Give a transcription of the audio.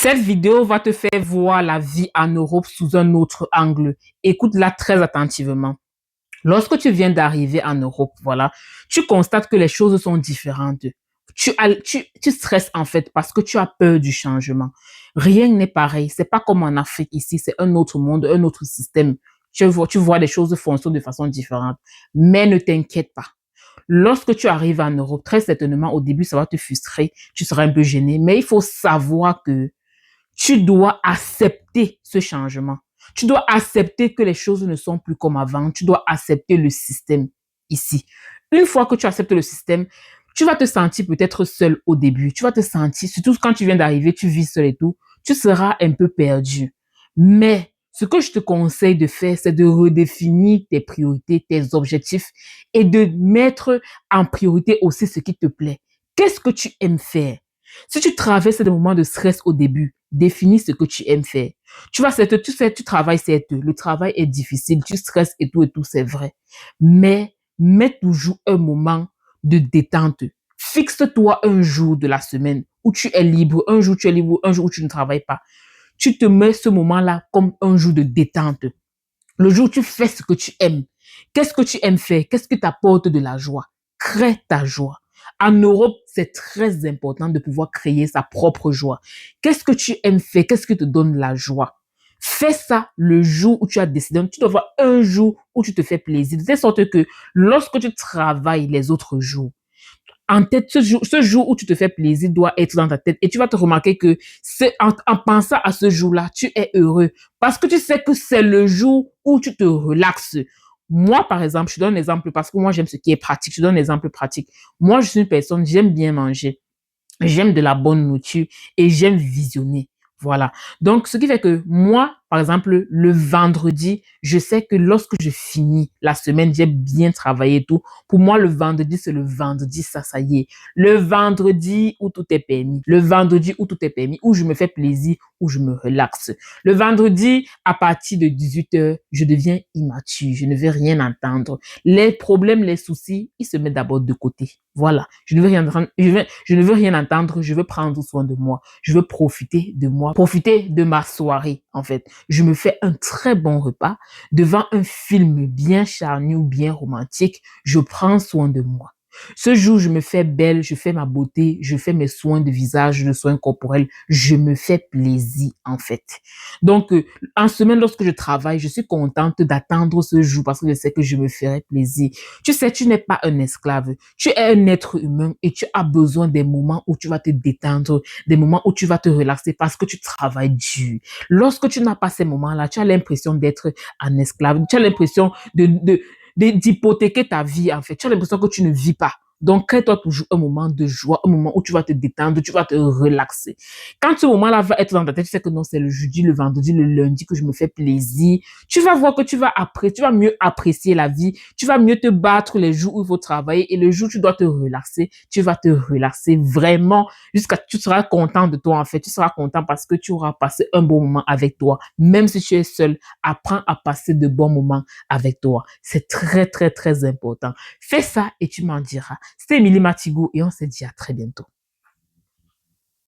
Cette vidéo va te faire voir la vie en Europe sous un autre angle. Écoute-la très attentivement. Lorsque tu viens d'arriver en Europe, voilà, tu constates que les choses sont différentes. Tu stresses en fait parce que tu as peur du changement. Rien n'est pareil. C'est pas comme en Afrique ici. C'est un autre monde, un autre système. Tu vois les choses fonctionnent de façon différente. Mais ne t'inquiète pas. Lorsque tu arrives en Europe, très certainement, au début, ça va te frustrer. Tu seras un peu gêné. Mais il faut savoir que tu dois accepter ce changement. Tu dois accepter que les choses ne sont plus comme avant. Tu dois accepter le système ici. Une fois que tu acceptes le système, tu vas te sentir peut-être seul au début. Tu vas te sentir, surtout quand tu viens d'arriver, tu vis seul et tout, tu seras un peu perdu. Mais ce que je te conseille de faire, c'est de redéfinir tes priorités, tes objectifs et de mettre en priorité aussi ce qui te plaît. Qu'est-ce que tu aimes faire? Si tu traverses des moments de stress au début, définis ce que tu aimes faire. Tu travailles, certes, le travail est difficile, tu stresses et tout, c'est vrai. Mais mets toujours un moment de détente. Fixe-toi un jour de la semaine où tu es libre, un jour tu es libre, un jour où tu ne travailles pas. Tu te mets ce moment-là comme un jour de détente. Le jour où tu fais ce que tu aimes. Qu'est-ce que tu aimes faire? Qu'est-ce qui t'apporte de la joie? Crée ta joie. En Europe, c'est très important de pouvoir créer sa propre joie. Qu'est-ce que tu aimes faire? Qu'est-ce qui te donne la joie? Fais ça le jour où tu as décidé. Tu dois avoir un jour où tu te fais plaisir. De telle sorte que lorsque tu travailles les autres jours, en tête, ce jour où tu te fais plaisir doit être dans ta tête et tu vas te remarquer que en pensant à ce jour-là, tu es heureux parce que tu sais que c'est le jour où tu te relaxes. Moi, par exemple, je te donne un exemple parce que moi, j'aime ce qui est pratique. Je te donne un exemple pratique. Moi, je suis une personne, j'aime bien manger. J'aime de la bonne nourriture et j'aime visionner. Voilà. Donc, ce qui fait que moi, par exemple, le vendredi, je sais que lorsque je finis la semaine, j'ai bien travaillé et tout. Pour moi, le vendredi, c'est le vendredi, ça y est. Le vendredi où tout est permis. Le vendredi où tout est permis, où je me fais plaisir, où je me relaxe. Le vendredi, à partir de 18h, je deviens immature. Je ne veux rien entendre. Les problèmes, les soucis, ils se mettent d'abord de côté. Voilà. Je ne veux rien entendre. Je ne veux rien entendre. Je veux prendre soin de moi. Je veux profiter de moi. Profiter de ma soirée, en fait. Je me fais un très bon repas devant un film bien charnu ou bien romantique. Je prends soin de moi. Ce jour, je me fais belle, je fais ma beauté, je fais mes soins de visage, les soins corporels. Je me fais plaisir, en fait. Donc, en semaine, lorsque je travaille, je suis contente d'attendre ce jour parce que je sais que je me ferai plaisir. Tu sais, tu n'es pas un esclave. Tu es un être humain et tu as besoin des moments où tu vas te détendre, des moments où tu vas te relaxer parce que tu travailles dur. Lorsque tu n'as pas ces moments-là, tu as l'impression d'être un esclave. Tu as l'impression d'hypothéquer ta vie, en fait. Tu as l'impression que tu ne vis pas. Donc, crée-toi toujours un moment de joie, un moment où tu vas te détendre, tu vas te relaxer. Quand ce moment-là va être dans ta tête, tu sais que non, c'est le jeudi, le vendredi, le lundi que je me fais plaisir. Tu vas voir que tu vas mieux apprécier la vie. Tu vas mieux te battre les jours où il faut travailler et le jour où tu dois te relaxer, tu vas te relaxer vraiment jusqu'à tu seras content de toi, en fait. Tu seras content parce que tu auras passé un bon moment avec toi. Même si tu es seul, apprends à passer de bons moments avec toi. C'est très, très, très important. Fais ça et tu m'en diras. C'était Émilie Matigou et on se dit à très bientôt.